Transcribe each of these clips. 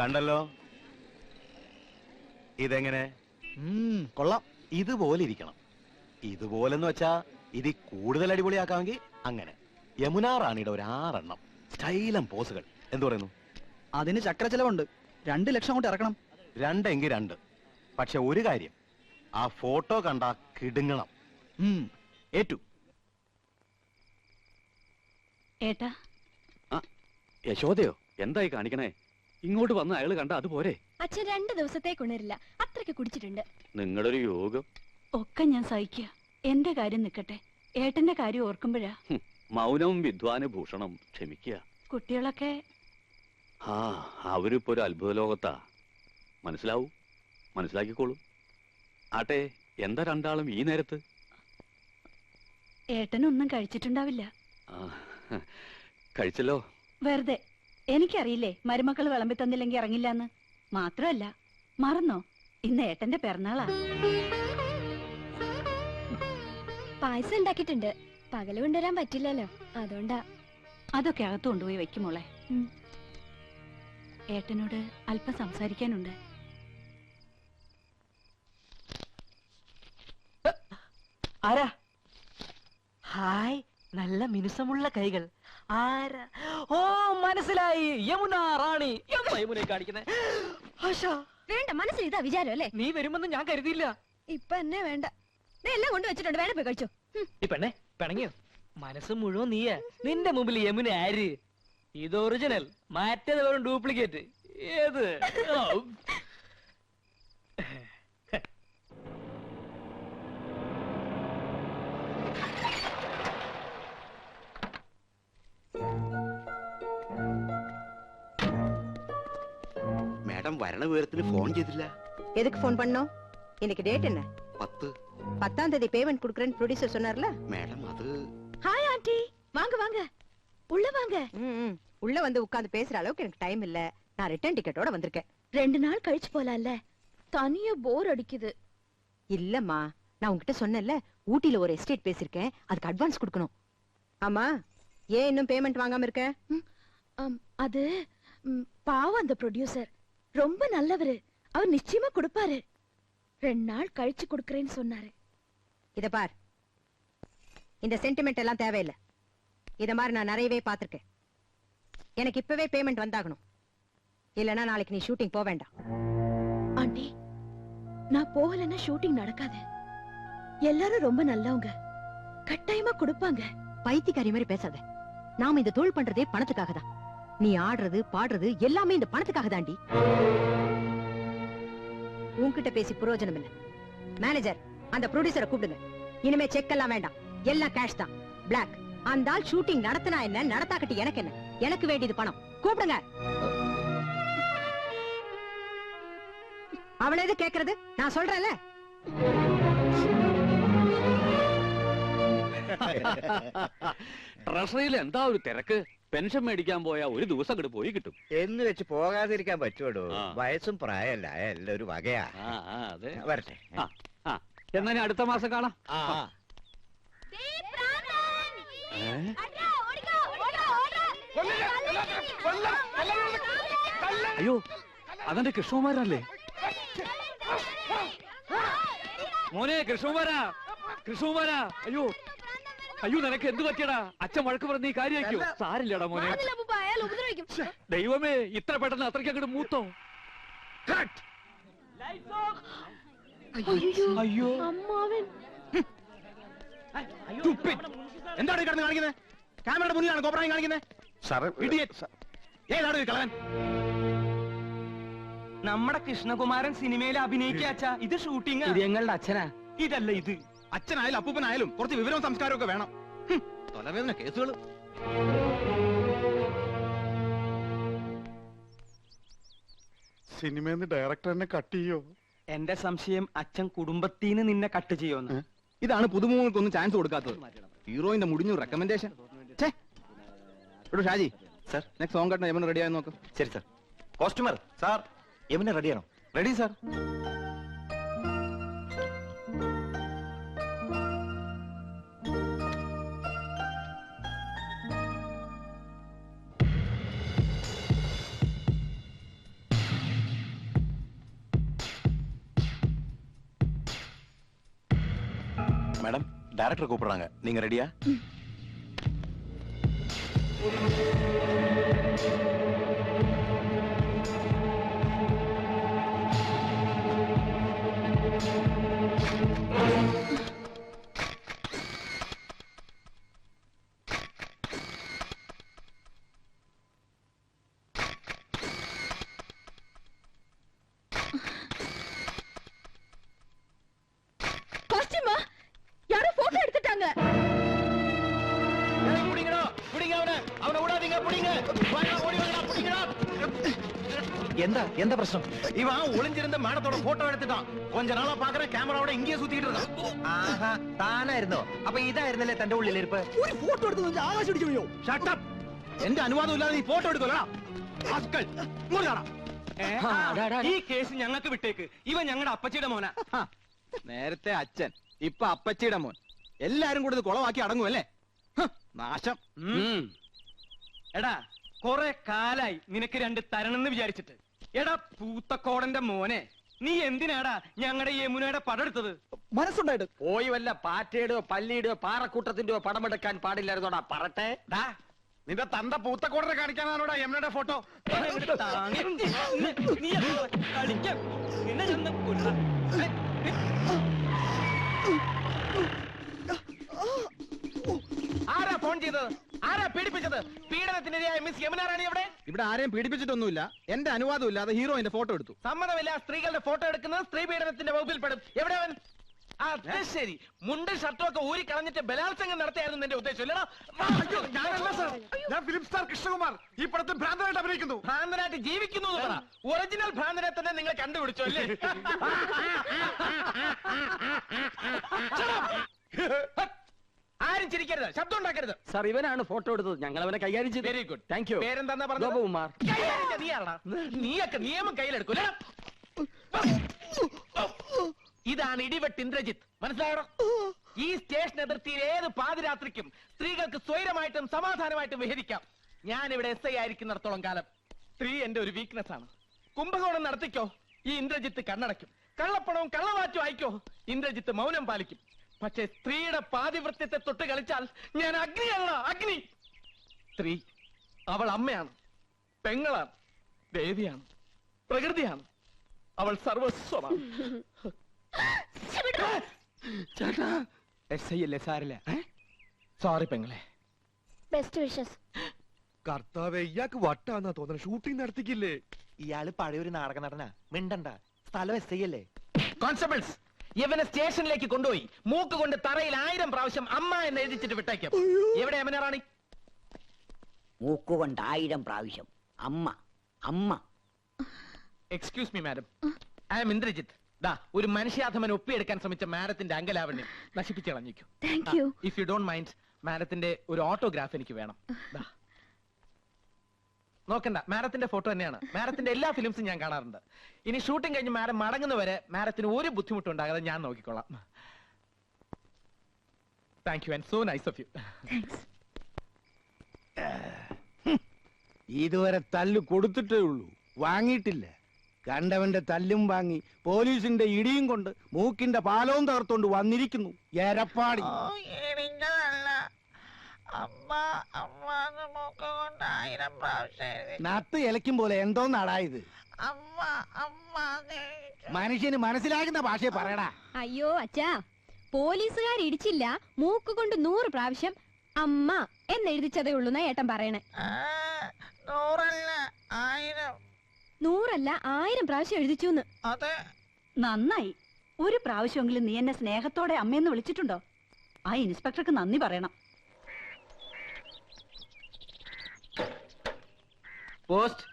കണ്ടല്ലോ. ഇതെങ്ങനെ? കൊള്ളാം. ഇതുപോലെ ഇരിക്കണം. ഇതുപോലെന്ന് വെച്ചാ ഇത് കൂടുതൽ അടിപൊളിയാക്കാമെങ്കിൽ അങ്ങനെ. യമുന റാണിയുടെ ഒരു 6 എണ്ണം സ്റ്റൈലം പോസുകൾ. എന്തു പറയുന്നു? അതിന് ചക്ര ചെലവുണ്ട്. 2 ലക്ഷം കൊണ്ട് ഇറക്കണം. 2 എങ്കിൽ 2. പക്ഷെ ഒരു കാര്യം, ആ ഫോട്ടോ കണ്ടാ കിടുങ്ങണം. ഏറ്റു. ഏട്ടാ. യശോദയോ, എന്തായി കാണിക്കണേ? ഇങ്ങോട്ട് വന്ന് അയാള് കണ്ട അതുപോരെ? അച്ഛൻ 2 ദിവസത്തേക്ക് ഉണരില്ല, അത്രയ്ക്ക് കുടിച്ചിട്ടുണ്ട്. നിങ്ങളൊരു യോഗം. ഒക്കെ ഞാൻ സഹിക്കുക. എന്റെ കാര്യം നിക്കട്ടെ, ഏട്ടന്റെ കാര്യം ഓർക്കുമ്പോഴാ. മൗനം വിദ്വാന് ഭൂഷണം. ക്ഷമിക്കുക. കുട്ടികളൊക്കെ അവരിപ്പോ ഒരു അത്ഭുത ലോകത്താ. മനസ്സിലാക്കിക്കോളൂ. ആട്ടെ, എന്താ രണ്ടാളും ഈ നേരത്ത്? ഏട്ടനൊന്നും കഴിച്ചിട്ടുണ്ടാവില്ല. കഴിച്ചല്ലോ. വെറുതെ. എനിക്കറിയില്ലേ മരുമക്കൾ വിളമ്പി തന്നില്ലെങ്കിൽ ഇറങ്ങില്ലാന്ന്. മാത്രമല്ല, മറന്നോ, ഇന്ന് ഏട്ടന്റെ പിറന്നാളാ. പായസം ഉണ്ടാക്കിയിട്ടുണ്ട്. പകല് കൊണ്ടുവരാൻ പറ്റില്ലല്ലോ, അതുകൊണ്ടാ. അതൊക്കെ അകത്ത് കൊണ്ടുപോയി വെക്കുമോളെ. ഏട്ടനോട് അല്പം സംസാരിക്കാനുണ്ട്. ആരാ? ഹായ്, നല്ല മിനുസമുള്ള കൈകൾ. ആരാ? ഓ, മനസ്സിലായി, യമുന റാണി. യമുനെ കാണിക്കുന്നേ. വേണ്ട, മനസ്സിൽ ഇതാ വിചാരം അല്ലേ? നീ വരുമെന്ന് ഞാൻ കരുതിയില്ല. ഇപ്പൊ എന്നെ വേണ്ട. എല്ലാം കൊണ്ട് വെച്ചിട്ടുണ്ട്, വേണം പോയി കഴിച്ചോ. ഈ പെണ്ണെ പിണങ്ങിയോ? മനസ്സ് മുഴുവൻ നീയാ. നിന്റെ മുമ്പിൽ യമുന ആര്? ഇത് ഒറിജിനൽ, മറ്റേത് വെറും ഡ്യൂപ്ലിക്കേറ്റ്. ഏത്? மேடம் வரண விவரத்துல போன் செய்தில்ல. எதுக்கு போன் பண்ணோம்? இன்னைக்கு டேட் என்ன? 10. 10ஆம் தேதி பேமெண்ட் குடுக்குறேன்னு ப்ரொடியூசர் சொன்னார்ல. மேடம் அது. ஹாய் ஆண்டி, வாங்க வாங்க, உள்ள வாங்க. உள்ள வந்து உட்கார்ந்து பேசுற அளவுக்கு எனக்கு டைம் இல்ல. நான் ரிட்டர்ன் டிக்கெட்டோட வந்திருக்கேன். 2 நாள் கழிச்சு போலாம்ல, தனியா போர் அடிக்குது. இல்லம்மா, நான் உன்கிட்ட சொன்னேன்ல, ஊட்டில ஒரு எஸ்டேட் பேசிருக்கேன், அதுக்கு அட்வான்ஸ் கொடுக்கணும். ஆமா, ஏன் இன்னும் பேமெண்ட் வாங்காம இருக்க? அது பாவம், அந்த ப்ரொடியூசர் ரொம்ப நல்லவரு. அவர் நிச்சயமா கொடுப்பாரு. 2 நாள் கழிச்சு கொடுக்கறேன்னு சொன்னாரு. இத பார், இந்த சென்டிமெண்ட் எல்லாம் தேவையில்லை. இத மாதிரி நான் நிறையவே பார்த்திருக்கேன். எனக்கு இப்பவே பேமெண்ட் வந்தாகணும், இல்லனா நாளைக்கு நீ ஷூட்டிங் போக வேண்டாம். ஆண்டி, நான் போகலன்னா ஷூட்டிங் நடக்காது. எல்லாரும் ரொம்ப நல்லவங்க, கட்டாயமா கொடுப்பாங்க. பைத்தியக்காரி மாதிரி பேசாத. நாம இந்த தொழில் பண்றதே பணத்துக்காக தான். நீ ஆடுறது பாடுறது எல்லாமே இந்த பணத்துக்காக தாண்டி. உன்கிட்ட பேசி பிரயோஜனம் இல்ல. மேனேஜர், அந்த ப்ரொடியூசரை கூப்பிடுங்க. இனிமே செக் எல்லாம் வேண்டாம், எல்லாம் கேஷ் தான். பிளாக். அந்த ஆள் ஷூட்டிங் நடத்தினா என்ன, நடத்தாக்கட்டி எனக்கு என்ன? எனக்கு வேண்டியது பணம். கூப்பிடுங்க. அவளே எது கேக்குறது? நான் சொல்றேன்ல. ട്രഷറിയിൽ എന്താ ഒരു തിരക്ക്. പെൻഷൻ മേടിക്കാൻ പോയാ ഒരു ദിവസം അങ്ങോട്ട് പോയി കിട്ടും. എന്ന് വെച്ച് പോകാതിരിക്കാൻ പറ്റുമോ? വയസ്സും പ്രായമല്ല, എല്ലാം ഒരു വകയാ. അതെ, വരട്ടെ. എന്നാ അടുത്ത മാസം കാണാം. അയ്യോ, അതെന്റെ കൃഷ്ണകുമാരല്ലേ? മോനെ കൃഷ്ണകുമാരാ, കൃഷ്ണകുമാരാ. അയ്യോ അയ്യോ, നിനക്ക് എന്ത് പറ്റിയടാ? അച്ഛൻ വഴക്ക് പറഞ്ഞ നീ കാര്യാക്കോ? സാരില്ലടാ മോനെ. ദൈവമേ, ഇത്ര പെട്ടെന്ന് അത്രയ്ക്ക് അങ്ങോട്ട് മൂത്തോ? അയ്യോ, അമ്മാവൻ. എന്താണ് ഈ കിടന്ന് കാണിക്കുന്നത്? ക്യാമറയുടെ മുന്നിലാണ് കോപ്രായം കാണിക്കുന്നത്. ഏതാണ് കളവൻ? നമ്മുടെ കൃഷ്ണകുമാരൻ സിനിമയിൽ അഭിനയിക്കാച്ചാ. ഇത് ഷൂട്ടിംഗ്. ഇത് ഞങ്ങളുടെ അച്ഛനാ. ഇതല്ല ഇത്. അച്ഛനായാലും അപ്പൂപ്പനായാലും കുറച്ച് വിവരവും സംസ്കാരവും ഒക്കെ വേണം. തലവേദന കേസുകൾ. സിനിമന്ന് ഡയറക്ടർ എന്നെ കട്ട് ചെയ്യോ? എന്റെ സംശയം അച്ഛൻ കുടുംബത്തിന് നിന്നെ കട്ട് ചെയ്യുമെന്ന്. ഇതാണ് പുതുമുഖങ്ങൾക്കൊന്നും ചാൻസ് കൊടുക്കാത്തത്. ഹീറോയിന്റെ മുടിഞ്ഞു recommendation. Shaji sir, next song കട്ടിന് യമുന റെഡി ആയി നോക്ക്. ശരി സാർ. കോസ്റ്റ്യൂമർ സാർ, യമുന റെഡിയാണോ? Ready sir. டைரக்டர் கூப்பிடுறாங்க, நீங்க ரெடியா? காஸ்டியூமா யாரோ போட்டோ எடுத்துட்டாங்க. എന്താ പ്രശ്നം? ഇവൻ ഒളിഞ്ഞിരുന്ന മാഡത്തോടെ ഫോട്ടോ എടുത്തിട്ടാ. കൊഞ്ച നാളെ പാക്കറ ക്യാമറയോടെ ഇങ്ങനെ സുത്തിയിട്ട് ഇരുന്നു. ആഹാ, താനായിരുന്നോ? അപ്പൊ ഇതായിരുന്നല്ലേ തന്റെ ഉള്ളിലിരിപ്പ്? ഒരു ഫോട്ടോ എടുത്ത് ആകാശം ഇടിച്ചു വീഴോ? Shut up! എന്റെ അനുവാദം ഇല്ലാതെ നീ ഫോട്ടോ എടുക്കോടാ. ഈ കേസ് ഞങ്ങൾക്ക് വിട്ടേക്ക്. ഇവൻ ഞങ്ങളുടെ അപ്പച്ചിയുടെ മോനാ. നേരത്തെ അച്ഛൻ, ഇപ്പൊ അപ്പച്ചിയുടെ മോൻ. എല്ലാരും കൂടി ഇത് കുളമാക്കി അടങ്ങുമല്ലേ? നാശം. എടാ, കൊറേ കാലായി നിനക്ക് രണ്ട് തരണെന്ന് വിചാരിച്ചിട്ട്. എടാ പൂത്തക്കോടന്റെ മോനെ, നീ എന്തിനാടാ ഞങ്ങളുടെ യമുനയുടെ പടം എടുത്തത്? മനസ്സുണ്ടായിട്ട് പോയി വല്ല പാറ്റയുടെയോ പല്ലിയുടെയോ പാറക്കൂട്ടത്തിന്റെയോ പടമെടുക്കാൻ പാടില്ലായിരുന്നോടാ പറട്ടെ. നിന്റെ തന്ത പൂത്തക്കോടനെ കാണിക്കാനാണോടാ യമുനയുടെ ഫോട്ടോ? ആരാ ഫോൺ ചെയ്തത്? ആരാ പീഡിപ്പിച്ചത്? പീഡനത്തിനിരയായ മിസ് യമുന റാണി എവിടെ? ഇവിടെ ആരെയും പീഡിപ്പിച്ചിട്ടൊന്നുമില്ല. എന്റെ അനുവാദം ഇല്ലാതെ ഹീറോയിന്റെ ഫോട്ടോ എടുത്തു. സമ്മതമില്ല. സ്ത്രീകളുടെ ഫോട്ടോ എടുക്കുന്നത് സ്ത്രീ പീഡനത്തിന്റെ വകുപ്പിൽ പെടും. എവിടെ അവൻ? അത് ശരി, മുണ്ടും ഷർട്ടും ഒക്കെ ഊരി കളഞ്ഞിട്ട് ബലാത്സംഗം നടത്തിയായിരുന്നു നിന്റെ ഉദ്ദേശം അല്ലടാ? ഞാൻ ഫിലിം സ്റ്റാർ കൃഷ്ണകുമാർ ഈ പടത്തിൽ ഭ്രാന്തനായിട്ട് അഭിനയിക്കുന്നു. ഭ്രാന്തനായിട്ട് ജീവിക്കുന്നു എന്ന് പറ. ഒറിജിനൽ ഭ്രാന്തനെ തന്നെ നിങ്ങൾ കണ്ടുപിടിച്ചു അല്ലേ? ആരും ചിരിക്കരുത്, ശബ്ദം ഉണ്ടാക്കരുത്. സാർ, ഇവനാണ് ഫോട്ടോ എടുത്തത്. ഞങ്ങൾ അവനെ കൈകാര്യം ചെയ്തു. Very good, thank you. പേരെന്താ പറഞ്ഞത്? ഗോപകുമാർ. നീയാണോ? നീയൊക്കെ നിയമം കയ്യിലെടുക്കൂല. ഇതാണ് ഇടിവെട്ട് ഇന്ദ്രജിത്ത്, മനസ്സിലായോ? ഈ സ്റ്റേഷൻ അതിർത്തിയിൽ ഏത് പാതിരാത്രിക്കും സ്ത്രീകൾക്ക് സ്വൈരമായിട്ടും സമാധാനമായിട്ടും വിഹരിക്കാം. ഞാൻ ഇവിടെ SI ആയിരിക്കുന്നിടത്തോളം കാലം സ്ത്രീ എന്റെ ഒരു വീക്ക്നെസ് ആണ്. കുംഭകോണം നടത്തിക്കോ, ഈ ഇന്ദ്രജിത്ത് കണ്ണടയ്ക്കും. കള്ളപ്പണവും കള്ളവാറ്റും ആയിക്കോ, ഇന്ദ്രജിത്ത് മൗനം പാലിക്കും. പക്ഷെ സ്ത്രീയുടെ പാതിവൃത്യത്തെ തൊട്ട് കളിച്ചാൽ ഞാൻ അഗ്നിയല്ല, അഗ്നി. സ്ത്രീ അവൾ അമ്മയാണ്, പെങ്ങളാണ്, ദേവിയാണ്, പ്രകൃതിയാണ്. അവൾ സർവസ്വമാണ്. ചേട്ടാ, SI അല്ലേ, സാരില്ല. സോറി പെങ്ങളെ. Best wishes. കർത്താവേ, ഇയാൾക്ക് വട്ടാന്നാ തോന്നുന്നത്. ഷൂട്ടിംഗ് നടത്തിക്കില്ലേ? ഇയാള് പഴയൊരു നാടക നടനാ. മിണ്ടണ്ട, സ്ഥലം SI അല്ലേ? കോൺസ്റ്റബിൾസ്, ഇവനെ സ്റ്റേഷനിലേക്ക് കൊണ്ടുപോയി മൂക്ക് കൊണ്ട് തറയിൽ 1000 പ്രാവശ്യം അമ്മ എന്ന് എഴുതിച്ചിട്ട് വിട്ടേക്കും. എവിടെ യമുന റാണി? മൂക്കുകൊണ്ട് 1000 പ്രാവശ്യം അമ്മ അമ്മ. Excuse me madam, I am Indrajith. ദാ ഒരു മനുഷ്യാധമൻ ഒപ്പിയെടുക്കാൻ ശ്രമിച്ച മാഡത്തിന്റെ അങ്കലാവണ്യം നശിപ്പിച്ചു കളഞ്ഞിരിക്കും. Thank you. If you don't mind, മാഡത്തിന്റെ ഒരു ഓട്ടോഗ്രാഫ് എനിക്ക് വേണം. ദാ. നോക്കണ്ട, മാഡത്തിന്റെ ഫോട്ടോ തന്നെയാണ്. മാഡത്തിന്റെ എല്ലാ ഫിലിംസും ഞാൻ കാണാറുണ്ട്. ഇനി ഷൂട്ടിംഗ് കഴിഞ്ഞ് മാഡം മടങ്ങുന്നവരെ മാഡത്തിന് ഒരു ബുദ്ധിമുട്ടും ഉണ്ടാകാതെ ഞാൻ നോക്കിക്കോളാം. Thank you and so nice of you. ഇതുവരെ തല്ല് കൊടുത്തിട്ടേ ഉള്ളൂ, വാങ്ങിയിട്ടില്ല. കണ്ടവന്റെ തല്ലും വാങ്ങി പോലീസിന്റെ ഇടിയും കൊണ്ട് മൂക്കിന്റെ പാലവും തകർത്തോണ്ട് വന്നിരിക്കുന്നു എരപ്പാടി. നത്ത് ഇലയ്ക്കും പോലെ എന്തോ നടായത്. മനുഷ്യന് മനസ്സിലാകുന്ന ഭാഷയെ പറയടാ. അയ്യോ അച്ഛാ, പോലീസുകാർ ഇടിച്ചില്ല, മൂക്ക് കൊണ്ട് 100 പ്രാവശ്യം അമ്മ എന്നെഴുതിച്ചതേ ഉള്ളൂ എന്നാ ഏട്ടൻ പറയണേ. 100 അല്ല 1000 പ്രാവശ്യം എഴുതിച്ചു. നന്നായി. ഒരു പ്രാവശ്യമെങ്കിലും നീ എന്നെ സ്നേഹത്തോടെ അമ്മയെന്ന് വിളിച്ചിട്ടുണ്ടോ? ആ ഇൻസ്പെക്ടർക്ക് നന്ദി പറയണം. പോസ്റ്റ്.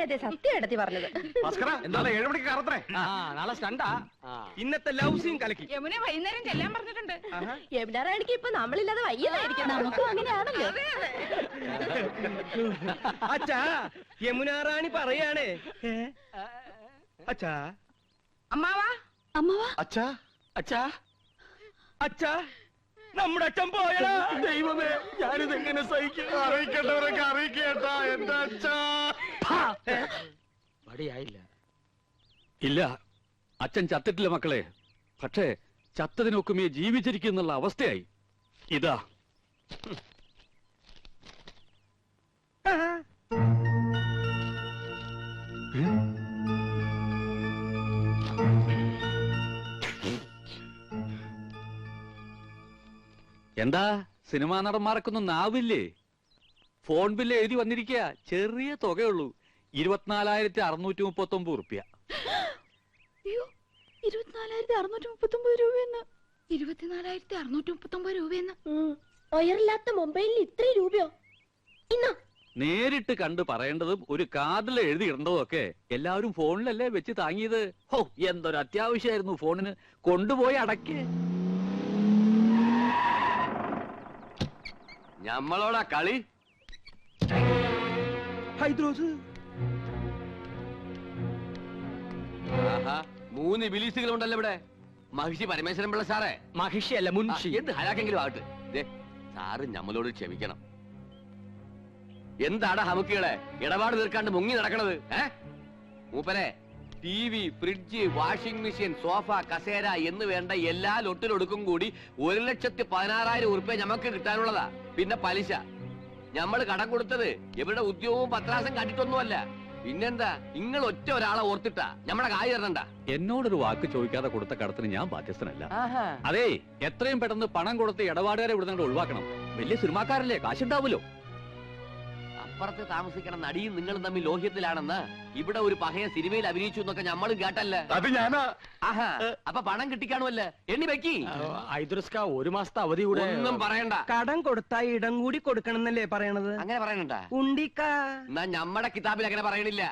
അതെ അതെ സത്യം എടുത്തി പറഞ്ഞത്. എന്താണ് 7 മണിക്ക് കറത്രേ? നാളെ സ്റ്റണ്ടാ. ഇന്നത്തെ ലവ് സീൻ കലക്കി. യമുന വൈകുന്നേരം ചെല്ലാൻ പറഞ്ഞിട്ടുണ്ട്. യമുനാറാണിക്ക് ഇപ്പൊ നമ്മളില്ലാതെ വയ്യതായിരിക്കും. നമുക്കും അങ്ങനെയാണല്ലോ. അച്ഛാ യമുനാറാണി പറയാണേ. അച്ഛാ അമ്മാവാ അമ്മവാ അച്ഛാ അച്ഛാ അച്ഛാ നമ്മുടെ അച്ഛൻ പോയടാ. ദൈവമേ ഞാനിത് എങ്ങനെ സഹിക്കും? അറിയിക്കേണ്ടവരൊക്കെ അറിയിക്കേട്ടാ എന്റെ അച്ഛാ. മടിയായില്ല. ഇല്ല, അച്ഛൻ ചത്തിട്ടില്ല മക്കളെ. പക്ഷേ ചത്തതിനൊക്കുമേ ജീവിച്ചിരിക്കുന്നുള്ള അവസ്ഥയായി. ഇതാ എന്താ സിനിമാ നടന്മാർക്കൊന്നും നാവില്ലേ? ഫോൺ ബില്ല് എഴുതി വന്നിരിക്കുക. ചെറിയ തുകയുള്ളൂ, 24,639 റുപ്യ. 24,639 രൂപയെന്ന്. 24,639 രൂപയെന്ന്. ഒയറില്ലാത്ത മൊബൈലിൽ ഇത്രയും രൂപയോ? ഇന്നോ നേരിട്ട് കണ്ട് പറയേണ്ടതും ഒരു കാർഡിൽ എഴുതി ഇടേണ്ടതും ഒക്കെ എല്ലാവരും ഫോണിലല്ലേ വെച്ച് താങ്ങിയത്. ഹോ, എന്തൊരു അത്യാവശ്യമായിരുന്നു ഫോണിന്. കൊണ്ടുപോയി അടക്കേ. ഞമ്മളോടാ കളി. ഹൈദ്രോസ് 3 ബിലീസുകളുണ്ടല്ലോ ഇവിടെ. മഹിഷി പരമേശ്വരൻ പിള്ള സാറേ. മഹിഷി അല്ല, മുൻഷി. എന്ത് ഹലാക്കെങ്കിലും ആവട്ടെ. സാറ് ഞമ്മളോട് ക്ഷമിക്കണം. എന്താടാ ഹമുക്കികളെ ഇടപാട് തീർക്കാണ്ട് മുങ്ങി നടക്കണത്? മൂപ്പരെ TV, fridge, washing machine, sofa, കസേര എന്ന് വേണ്ട എല്ലാ ലൊട്ടിലൊടുക്കും കൂടി 1,16,000 ഉറുപ്പ്യ ഞമ്മക്ക് കിട്ടാനുള്ളതാ. പിന്നെ പലിശ. ഞമ്മള് കടം കൊടുത്തത് ഇവരുടെ ഉദ്യോഗവും പത്രാസം കണ്ടിട്ടൊന്നുമല്ല. പിന്നെന്താ, നിങ്ങൾ ഒറ്റ ഒരാളെ ഓർത്തിട്ടാ ഞമ്മടെ കായ് തരണ്ട. എന്നോടൊരു വാക്ക് ചോദിക്കാതെ കൊടുത്ത കടത്തിന് ഞാൻ ബാധ്യസ്ഥനല്ല. അതെ, എത്രയും പെട്ടെന്ന് പണം കൊടുത്ത് ഇടപാടുകാരെ ഇവിടെ ഒഴിവാക്കണം. വലിയ സിനിമാക്കാരല്ലേ, കാശുണ്ടാവുമല്ലോ. അപ്പുറത്ത് താമസിക്കണ നടിയും നിങ്ങളും തമ്മിൽ ലോഹ്യത്തിലാണെന്ന് ഇവിടെ ഒരു പഹയ സിനിമയിൽ അഭിനയിച്ചു എന്നൊക്കെ ഞമ്മളും കേട്ടല്ലേ. അത് ഞാനാ. ആഹാ, അപ്പൊ പണം കിട്ടിക്കാണുമല്ലേ? എണ്ണി വെക്കി. ഐദ്രസ്ക 1 മാസത്തെ അവധി കൂടെ. ഒന്നും പറയണ്ട. കടം കൊടുത്താ ഇടം കൂടി കൊടുക്കണം എന്നല്ലേ പറയണത്? അങ്ങനെ പറയണണ്ട. ഉണ്ടിക്കാ എന്നാ ഞമ്മടെ കിതാബിൽ അങ്ങനെ പറയണില്ല.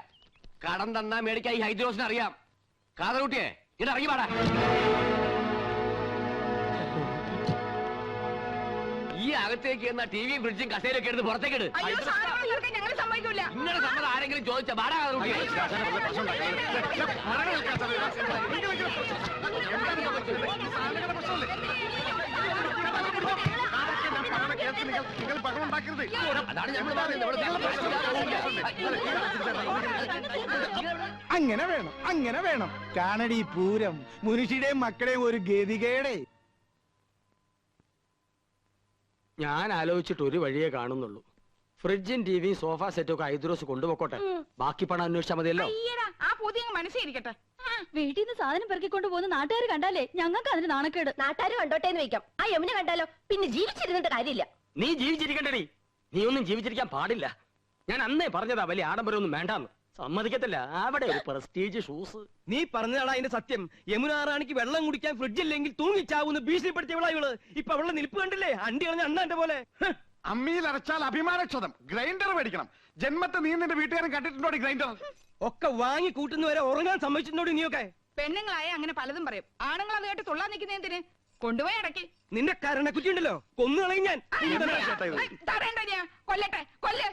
കടം തന്നാ മേടിക്കായി ഹൈദ്രോസിന് അറിയാം. കാതറൂട്ടിയെ ഇത് ഇറങ്ങി പാടാ. ഈ അകത്തേക്ക് എന്നാ ടിവിയും ഫ്രിഡ്ജും കസേരയൊക്കെ എടുത്ത് പുറത്തേക്ക് ഇട്. ഞങ്ങൾ സമ്മതിക്കൂല. നിങ്ങളുടെ സമ്മതം ആരെങ്കിലും ചോദിച്ച പാടാ കാതറൂട്ടിയെ. അതാണ് ഞങ്ങൾ അങ്ങനെ വേണം, അങ്ങനെ വേണം. കാണടി പൂരം, മുനുഷിയുടെയും മക്കളെയും ഒരു ഗതികേടെ. ഞാൻ ആലോചിച്ചിട്ട് ഒരു വഴിയേ കാണുന്നുള്ളൂ. ഫ്രിഡ്ജും ടിവിയും സോഫ സെറ്റും ഒക്കെ ഐദ്രോസ് കൊണ്ടുപോക്കോട്ടെ. ബാക്കി പണം അന്വേഷിച്ചാൽ മതിയല്ലോ. ആ പുതിയ മനസ്സിരിക്കട്ടെ. വീട്ടിൽ നിന്ന് സാധനം പെറുക്കിക്കൊണ്ട് പോകുന്ന നാട്ടുകാർ കണ്ടാലേ ഞങ്ങൾക്ക് അതിന് നാണക്കേട്. നാട്ടുകാർ കണ്ടോട്ടെ എന്ന് വെക്കാം. ആ യമുന കണ്ടാലോ പിന്നെ ജീവിച്ചിരുന്നിട്ട് കാര്യമില്ല. നീ ജീവിച്ചിരിക്കണ്ടേ? നീ ഒന്നും ജീവിച്ചിരിക്കാൻ പാടില്ല. ഞാൻ അന്നേ പറഞ്ഞതാ വലിയ ആഡംബരമൊന്നും വേണ്ടാന്ന്. സമ്മതിക്കത്തില്ല. അവിടെ ഒരു പ്രസ്റ്റീജ് ഷൂസ്. നീ പറഞ്ഞതാണ് അതിന്റെ സത്യം. യമുനാറാണിക്ക് വെള്ളം കുടിക്കാൻ ഫ്രിഡ്ജില്ലെങ്കിൽ തൂങ്ങിച്ചാവുന്ന ഭീഷണിപ്പെടുത്തിയവളാ ഇവള്. ഇപ്പൊ അവളുടെ നിൽപ്പ് കണ്ടില്ലേ? അണ്ടി കളഞ്ഞ അണ്ണാന്റെ പോലെ. അമ്മിയിൽ അരച്ചാൽ അഭിമാനക്ഷതം. ഗ്രൈൻഡർ മേടിക്കണം. ജന്മത്തെ നീ നിന്റെ വീട്ടുകാരൻ കണ്ടിട്ടുണ്ടോ ഗ്രൈൻഡർ? ഒക്കെ വാങ്ങി കൂട്ടുന്നവരെ ഉറങ്ങാൻ സമ്മതിച്ചിട്ടുണ്ടോ നീയൊക്കെ? പെണ്ണുങ്ങളായ അങ്ങനെ പലതും പറയും. ആണുങ്ങൾ അത് കേട്ട് തുള്ളാൻ നിൽക്കുന്ന എന്തിന്? കൊണ്ടുപോയി അടക്കി. നിന്റെ കരണക്കുറ്റി ഉണ്ടല്ലോ, കൊന്നുകളയും ഞാൻ. തടയണ്ട ഞാൻ. കൊല്ലട്ടെ, കൊല്ലാൻ.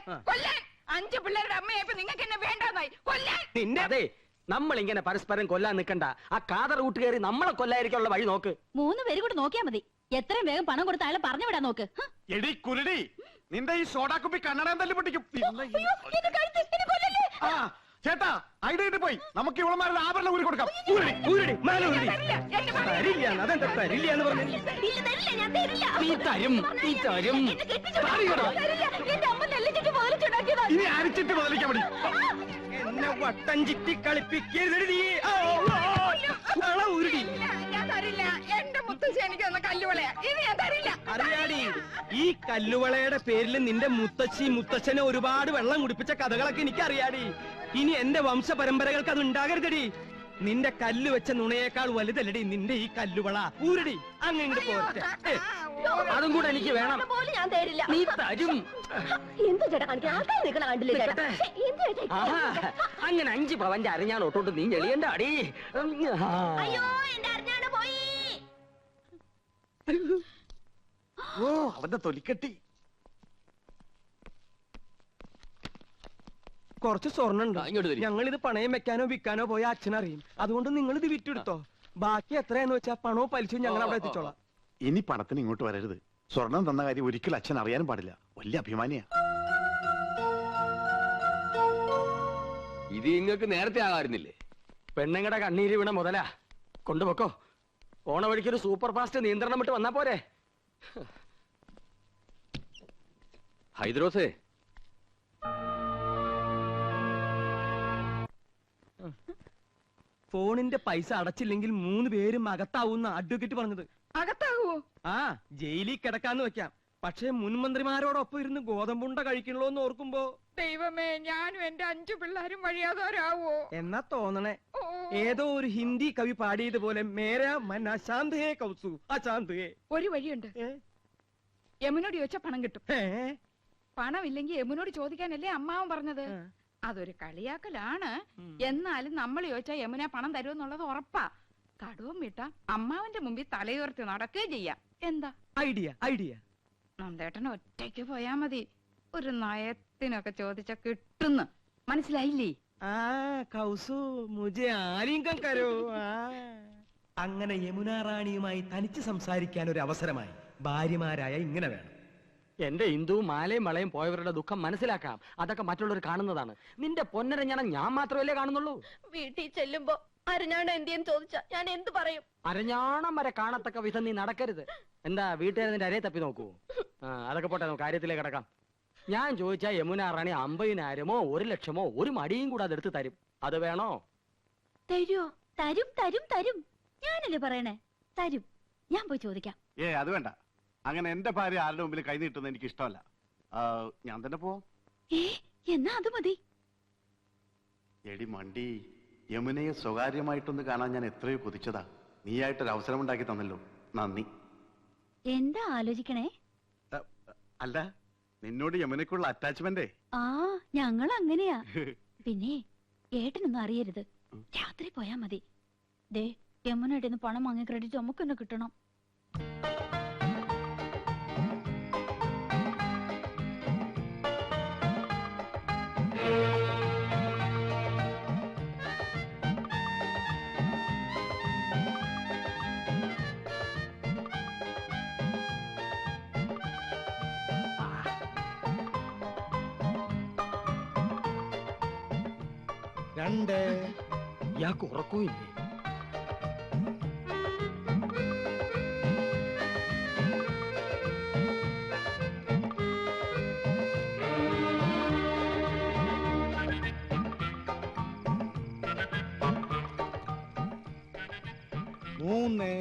5 പിള്ളേരുടെ അമ്മയായപ്പോ നിങ്ങൾക്ക് എന്നെ വേണ്ടെന്നായി. കൊല്ലാൻ. നിന്റെ അതെ, നമ്മൾ ഇങ്ങനെ പരസ്പരം കൊല്ലാൻ നിൽക്കണ്ട. ആ കാതർ കൂട്ട് കയറി നമ്മളെ കൊല്ലായിരിക്കാനുള്ള വഴി നോക്ക്. 3 പേര് കൂടെ നോക്കിയാ മതി. എത്രയും വേഗം പണം കൊടുത്ത അയാളെ പറഞ്ഞു വിടാൻ നോക്ക്. എടി കുരുടി, നിന്റെ ഈ സോഡാക്കുപ്പി കണ്ണടം തല്ലി പൊട്ടിക്കും. ആ ചേട്ടാ, ഐഡിയ പോയി. നമുക്ക് ഇവളമാരുടെ ആഭരണം ഊരി കൊടുക്കാം. അതെന്താ തരില്ല പറഞ്ഞു? നീ തരും, നീ തരും. ഇനി അരിച്ചിട്ട് മുതലിക്കാൻ മതി. എന്നെ വട്ടം ചിറ്റി കളിപ്പിക്കരുത് നീ. ഉരുടി അറിയാടി, ഈ കല്ലുവളയുടെ പേരിൽ നിന്റെ മുത്തശ്ശി മുത്തച്ഛനെ ഒരുപാട് വെള്ളം കുടിപ്പിച്ച കഥകളൊക്കെ എനിക്കറിയാടി. ഇനി എന്റെ വംശപരമ്പരകൾക്ക് അത് ഉണ്ടാകരുതടി. നിന്റെ കല്ല് വെച്ച നുണയേക്കാൾ വലുതല്ലടി നിന്റെ ഈ കല്ലുവള. ഊരടി അങ്ങനെ പോരട്ടെ. അതും കൂടെ എനിക്ക് വേണം. ഞാൻ തരില്ല. നീ തരും. എന്ത് ചേട്ടാ കാണിക്കാൻ ആൾക്കാർ നിൽക്കണ കണ്ടില്ലേ ചേട്ടാ? ആഹാ, അങ്ങനെ 5 പവന്റെ അറിഞ്ഞാൽ ഒട്ടോട്ട് നീ ഞെളിയണ്ട അടി. അയ്യോ എന്റെ അറിഞ്ഞാണ് പോയി. ഓ അവന്റെ തൊലിക്കെട്ടി. കുറച്ച് സ്വർണ്ണുണ്ട്. ഇങ്ങോട്ട് തരി. ഞങ്ങൾ ഇത് പണയം വെക്കാനോ വിൽക്കാനോ പോയ അച്ഛനറിയും. അതുകൊണ്ട് നിങ്ങൾ ഇത് വിറ്റെടുത്തോ. ബാക്കി എത്രയാന്ന് വെച്ചാ പണവും പലിശയും ഞങ്ങൾ അവിടെ എത്തിച്ചോളാം. ഇനി പണത്തിന് ഇങ്ങോട്ട് വരരുത്. സ്വർണം തന്ന കാര്യം ഒരിക്കലും അച്ഛൻ അറിയാനും പാടില്ല. വലിയ അഭിമാനിയാ. ഇത് നിങ്ങൾക്ക് നേരത്തെ ആകാറുന്നില്ലേ? പെണ്ണുങ്ങളുടെ കണ്ണീര് വീണ മുതലാ. കൊണ്ടുപോക്കോ. പോണ വഴിക്കൊരു സൂപ്പർ ഫാസ്റ്റ് നിയന്ത്രണം വിട്ട് വന്നാ പോരെ. ഹൈദ്രോസേ, ഫോണിന്റെ പൈസ അടച്ചില്ലെങ്കിൽ 3 പേരും അകത്താവൂന്ന അഡ്വക്കേറ്റ് പറഞ്ഞത്. അകത്താവോ? ആ, ജയിലിൽ കിടക്കാന്ന് വെക്കാം. പക്ഷേ മുൻമന്ത്രിമാരോടൊപ്പം ഇരുന്ന് ഗോതമ്പുണ്ട കഴിക്കണല്ലോന്ന് ഓർക്കുമ്പോ ദൈവമേ, ഞാനും എന്റെ 5 പിള്ളേരും വഴിയാതാരാവോ എന്നാ തോന്നണേ. ഏതോ ഒരു ഹിന്ദി കവി പാടിയതുപോലെ മേരാ മൻ അശാന്ത് ഹേ കൗസു അശാന്ത് ഹേ. ഒരു വഴിയുണ്ട്. യമുനോട് ചോദിച്ചാ പണം കിട്ടും. പണം ഇല്ലെങ്കിൽ യമുനോട് ചോദിക്കാനല്ലേ അമ്മാവൻ പറഞ്ഞത്. അതൊരു കളിയാക്കലാണ്. എന്നാലും നമ്മൾ ചോദിച്ചാ യമുന പണം തരുമെന്നുള്ളത് ഉറപ്പാ. കടവും വിട്ട അമ്മാവന്റെ മുമ്പിൽ തലയുയർത്തി നടക്കുകയും ചെയ്യാം. എന്താ ഐഡിയ? ഐഡിയ നന്ദേട്ടൻ ഒറ്റയ്ക്ക് പോയാ മതി. ഒരു നയത്തിനൊക്കെ ചോദിച്ചാ കിട്ടുന്നു. മനസ്സിലായില്ലേ? ആ കൗസു മുജെ ആലിംഗം കരോ. അങ്ങനെ യമുന റാണിയുമായി തനിച്ച് സംസാരിക്കാൻ ഒരു അവസരമായി. ഭാര്യമാരായ ഇങ്ങനെ വേണം. എന്റെ ഹിന്ദുവും മാലയും വളയും പോയവരുടെ ദുഃഖം മനസ്സിലാക്കാം. അതൊക്കെ മറ്റുള്ളവർ കാണുന്നതാണ്. നിന്റെ പൊന്നരഞ്ഞാണം ഞാൻ മാത്രമല്ലേ കാണുന്നുള്ളൂ. വീട്ടിൽ ചെല്ലുമ്പോ അരഞ്ഞാണ് എന്തിയെന്ന് ചോദിച്ചാ ഞാൻ എന്ത് പറയും? അരഞ്ഞാണം വരെ കാണത്തക്ക വിധം നീ നടക്കരുത്. എന്താ വീട്ടുകാർ നിന്റെ അരയെ തപ്പി നോക്കൂ? അതൊക്കെ പോട്ടെ, നമുക്ക് കാര്യത്തിലേക്ക് കിടക്കാം. ഞാൻ ചോദിച്ചാ യമുന റാണി 50,000-മോ 1,00,000-മോ ഒരു മടിയും കൂടെ അതെടുത്ത് തരും. അത് വേണോ? തരുമോ? തരും തരും തരും. ഞാനല്ലേ പറയണേ, തരും. ഞാൻ പോയി ചോദിക്കാം. അത് വേണ്ട. അങ്ങനെ എന്റെ ഭാര്യ ആരുടെ മുമ്പിൽ കൈ നീട്ടുന്നത് എനിക്ക് ഇഷ്ടമല്ല. ഞാൻ തന്നെ പോവാം. എന്നാ അത് മതി. എടി മണ്ടി, യമുനയെ സ്വകാര്യമായിട്ടൊന്ന് കാണാൻ ഞാൻ എത്രയോ കൊതിച്ചതാ. നീയായിട്ടൊരു അവസരം ഉണ്ടാക്കി തന്നല്ലോ, നന്ദി. എന്താ ആലോചിക്കണേ? അല്ല, നിന്നോട് യമുനയ്ക്കുള്ള അറ്റാച്ച്മെന്റേ. ആ, ഞങ്ങൾ അങ്ങനെയാ. പിന്നെ ഏട്ടനൊന്നും അറിയരുത്. രാത്രി പോയാ മതി. ദേ, യമുനയുടെ പണം വാങ്ങിയ ക്രെഡിറ്റ് നമുക്ക് തന്നെ കിട്ടണം. ഇയാൾക്ക് ഉറക്കമില്ലേ? മൂന്ന്.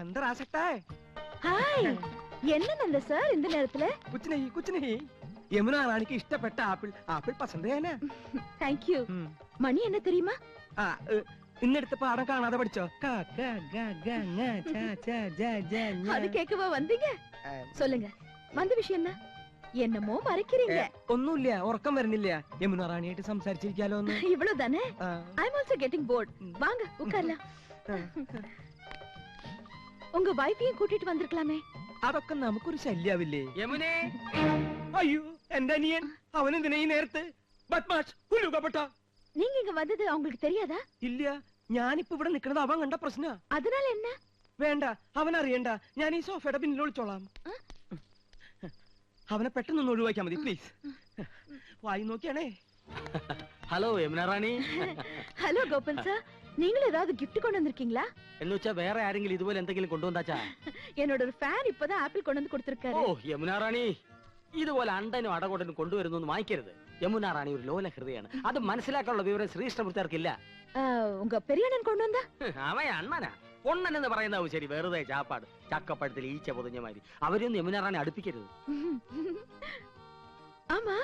അന്തരാസക്തേ. ഹായ്, என்ன சார் இந்த நேரத்துல? कुछ नहीं. யமுனா ராணிக்கு இஷ்டப்பட்ட ஆப்பிள் பசந்தே என்ன? Thank you. மணி என்ன தெரியுமா? இன்னெடுத்த பாடம் காணாத படிச்சோ. அது கேட்கவா வந்தீங்க? சொல்லுங்க, வந்த விஷயம் என்ன? என்னமோ மறைக்கிறீங்க. ഒന്നുമില്ല, ഉറക്കം വരുന്നില്ല. യമുന റാണിയായിട്ട് സംസാരിച്ചിരിക്കാലോ ഒന്ന്. இவ்வளவுதானே? I'm also getting bored. வாங்க உட்காரலாம். உங்க வைஃபையும் கூட்டிட்டு வந்திருக்கலாமே. അതൊക്കെ നമുക്കൊരു ശല്യാവില്ലേ? യമുനേ, അയ്യോ എന്റെ അനിയൻ. അവനെന്തിനാ ഈ നേരത്ത്? ബദ്മാഷ്, പുല്ലുകപ്പെട്ട. நீங்க இங்க வந்தது அவங்களுக்கு தெரியாதா? ഇല്ല, ഞാനിപ്പോ ഇവിടെ നിൽക്കുന്നത് അവൻ കണ്ട പ്രശ്ന. அதனால என்ன? വേണ്ട, അവൻ അറിയണ്ട. ഞാൻ ഈ സോഫയുടെ പിന്നിൽ ഒളിച്ചോളാം. അവനെ പെട്ടെന്ന് ഒഴിവാക്കിയാ മതി പ്ലീസ്. വായി നോക്കിയാണേ. ഹലോ യമുന റാണി. ஹலோ கோபன் சார், நீங்களும் ஏதாவது gift கொண்டு வந்திருக்கீங்களா? എന്ന് വെച്ചാ വേറെ ആരെങ്കിലും ഇതുപോലെ എന്തെങ്കിലും കൊണ്ടുവന്നാച്ചാ? என்னோட ஒரு ஃபேன் இப்பதான் ஆப்பிள் கொண்டு வந்து கொடுத்திருக்காரு. ഓ യമുന റാണി, ഇതുപോലെ അണ്ടനും അടകൊണ്ടനും കൊണ്ടുവരുന്നു വാങ്ങിക്കരുത്. യമുന റാണി ഒരു ലോല ഹൃദയാണ്. അത് മനസ്സിലാക്കാനുള്ള വിവരം ശ്രീകൃഷ്ണമൂർത്തിയാർക്കില്ല. உங்க பெரிய அண்ணன் கொண்டு வந்தா? അവൻ അണ്ണനാ. പൊണ്ണൻ എന്ന് പറയുന്നതാവും ശരി, വെറുതെ ചാപ്പാട്. ചക്കപ്പഴത്തിൽ ഈച്ച പൊതിഞ്ഞ മാതിരി. അവരൊന്നും യമുന റാണി അടുപ്പിക്കരുത്. ஆமா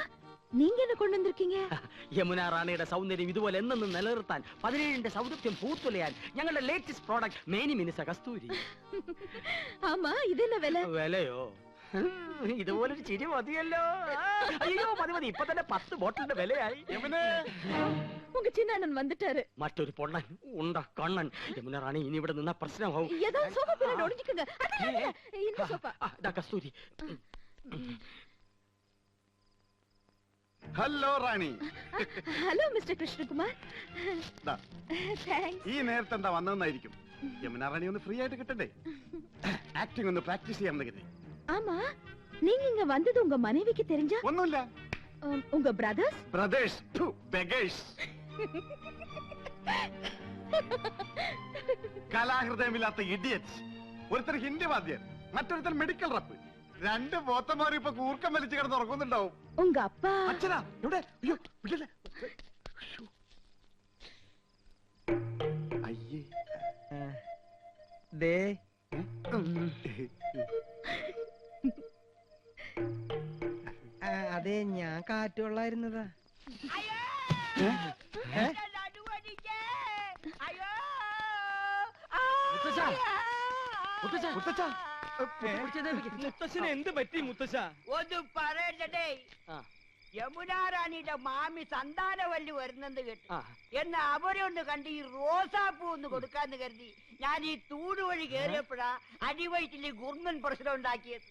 நீங்க என்ன கொண்டு வந்திருக்கீங்க യമുന റാണിയുടെ സൗന്ദര്യം ഇതുപോലെ എന്നെന്നും നിലനിർത്താൻ 17ന്റെ സൗന്ദര്യം പൂത്തുലയാൻ ഞങ്ങളുടെ ലേറ്റസ്റ്റ് പ്രോഡക്റ്റ് മേനി മിനിസ കസ്തൂരി. ஆமா இது என்ன விலை വിലയോ ഇതുപോലൊരു ചിരി മതിയല്ലോ. അയ്യോ മതി മതി, ഇപ്പൊ തന്നെ 10 ബോട്ടിലിന്റെ വിലയായി. உங்க சின்ன அண்ணன் வந்துட்டாரு. മറ്റൊരു പൊണ്ണൻ ഉണ്ട കണ്ണൻ. യമുന റാണി ഇനി ഇവിടെ നിന്ന പ്രശ്നമാവും. ஏதாவது சோஃபா பின்னாடி ஒளிஞ்சுக்குங்க. இந்த சோஃபா. ദാ Kasturi. Hello Rani. Hello mister Krishnakumar. ഈ നേരത്തെ എന്താ വന്നതെന്നായിരിക്കും. യമുന റാണി ഒന്ന് ഫ്രീ ആയിട്ട് കിട്ടണ്ടേ? ആക്ടിംഗ് ഒന്ന് പ്രാക്ടീസ് ചെയ്യാമെന്ന് കരുതി. ஆமா நீங்க இங்க வந்தது உங்க மனைவிக்கு தெரிஞ்சா? ഒന്നുമില്ല. உங்க பிரதர்ஸ்? Brothers beggars. കലാഹൃദയമില്ലാത്ത ഇഡിയറ്റ്സ്. ഒരുത്തർ ഹിന്ദി വാദ്യൻ, മറ്റൊരുത്തർ മെഡിക്കൽ റപ്പ്. 2 പോത്തന്മാർ ഇപ്പൊ കൂർക്കം വലിച്ചു കിടന്ന് ഉറങ്ങുന്നുണ്ടാവും. உங்க அப்பா? അച്ഛനാ ഇവിടെ. അയ്യോ വിടല്ലേ. അയ്യേ ദേ അതെ ഞാൻ കാറ്റുകൊള്ളായിരുന്നതാ. മുത്തശ്ശന് എന്ത് പറ്റി മുത്തശ്ശ? ഒന്ന് പറയണ്ടേ, യമുന റാണിയുടെ മാമി സന്താനവല്ലി വരുന്നെന്ന് കേട്ടു. എന്നാ അവരെ ഒന്ന് കണ്ട് ഈ റോസാപ്പൂ ഒന്ന് കൊടുക്കാന്ന് കരുതി ഞാൻ ഈ തൂട് വഴി കേറിയപ്പോഴാ അടിവയറ്റില് ഗുർമൻ പ്രശ്നം ഉണ്ടാക്കിയത്.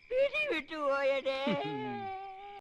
പിടി വിട്ടുപോയടേ.